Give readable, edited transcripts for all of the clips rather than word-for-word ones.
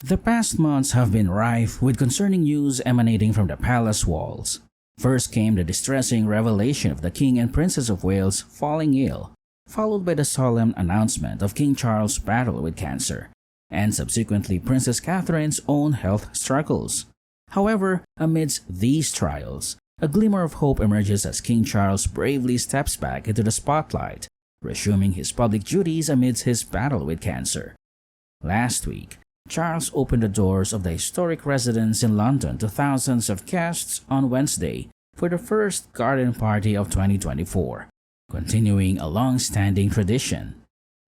The past months have been rife with concerning news emanating from the palace walls. First came the distressing revelation of the King and Princess of Wales falling ill, followed by the solemn announcement of King Charles' battle with cancer, and subsequently Princess Catherine's own health struggles. However, amidst these trials, a glimmer of hope emerges as King Charles bravely steps back into the spotlight, resuming his public duties amidst his battle with cancer. Last week, Charles opened the doors of the historic residence in London to thousands of guests on Wednesday for the first garden party of 2024, continuing a long-standing tradition.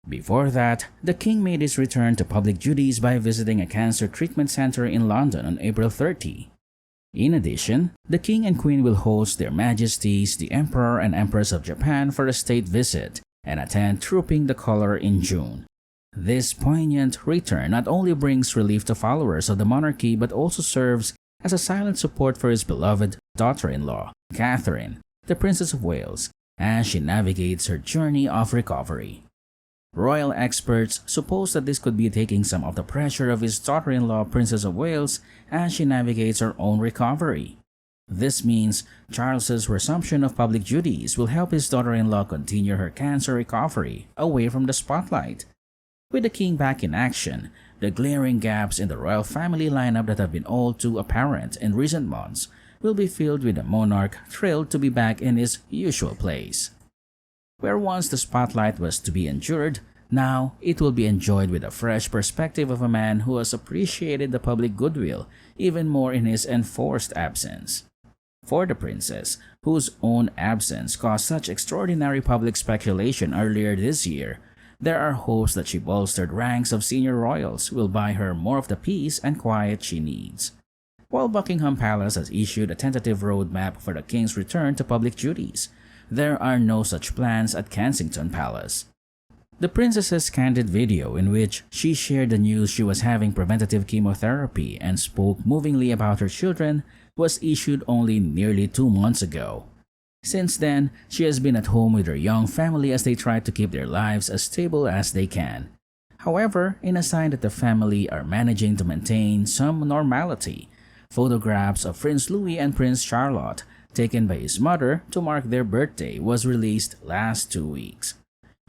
Before that, the King made his return to public duties by visiting a cancer treatment center in London on April 30. In addition, the King and Queen will host Their Majesties the Emperor and Empress of Japan for a state visit and attend Trooping the Colour in June. This poignant return not only brings relief to followers of the monarchy but also serves as a silent support for his beloved daughter-in-law, Catherine, the Princess of Wales, as she navigates her journey of recovery. Royal experts suppose that this could be taking some of the pressure of his daughter-in-law, Princess of Wales, as she navigates her own recovery. This means Charles's resumption of public duties will help his daughter-in-law continue her cancer recovery away from the spotlight. With the King back in action, the glaring gaps in the royal family lineup that have been all too apparent in recent months will be filled with the monarch thrilled to be back in his usual place. Where once the spotlight was to be endured, now it will be enjoyed with a fresh perspective of a man who has appreciated the public goodwill even more in his enforced absence. For the princess, whose own absence caused such extraordinary public speculation earlier this year, there are hopes that she bolstered ranks of senior royals will buy her more of the peace and quiet she needs. While Buckingham Palace has issued a tentative roadmap for the King's return to public duties, there are no such plans at Kensington Palace. The princess's candid video in which she shared the news she was having preventative chemotherapy and spoke movingly about her children was issued only nearly 2 months ago. Since then, she has been at home with her young family as they try to keep their lives as stable as they can. However, in a sign that the family are managing to maintain some normality, photographs of Prince Louis and Prince Charlotte, taken by his mother to mark their birthday, was released last 2 weeks.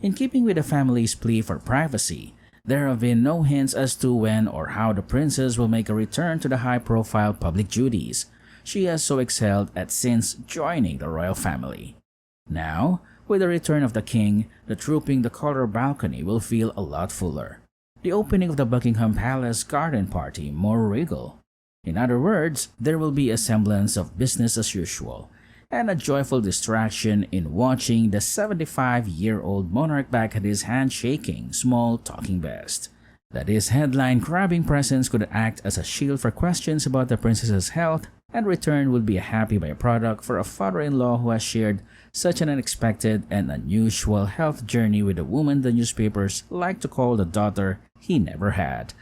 In keeping with the family's plea for privacy, there have been no hints as to when or how the princess will make a return to the high-profile public duties she has so excelled at since joining the royal family. Now, with the return of the King, the Trooping the Colour balcony will feel a lot fuller. The opening of the Buckingham Palace garden party more regal. In other words, there will be a semblance of business as usual, and a joyful distraction in watching the 75-year-old monarch back at his handshaking, small talking best. That his headline-grabbing presence could act as a shield for questions about the princess's health and return would be a happy byproduct for a father-in-law who has shared such an unexpected and unusual health journey with a woman the newspapers like to call the daughter he never had.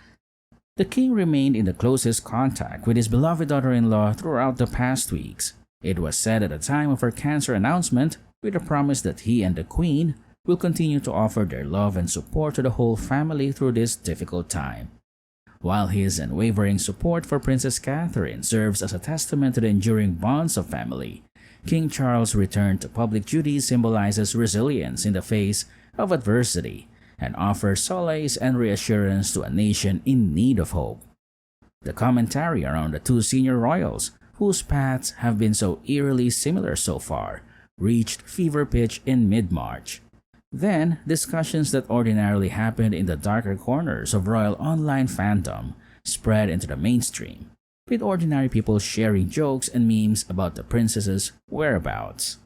The King remained in the closest contact with his beloved daughter-in-law throughout the past weeks. It was said at the time of her cancer announcement, with a promise that he and the Queen will continue to offer their love and support to the whole family through this difficult time. While his unwavering support for Princess Catherine serves as a testament to the enduring bonds of family, King Charles' return to public duties symbolizes resilience in the face of adversity and offers solace and reassurance to a nation in need of hope. The commentary around the two senior royals, whose paths have been so eerily similar so far, reached fever pitch in mid-March. Then, discussions that ordinarily happened in the darker corners of royal online fandom spread into the mainstream, with ordinary people sharing jokes and memes about the princess's whereabouts.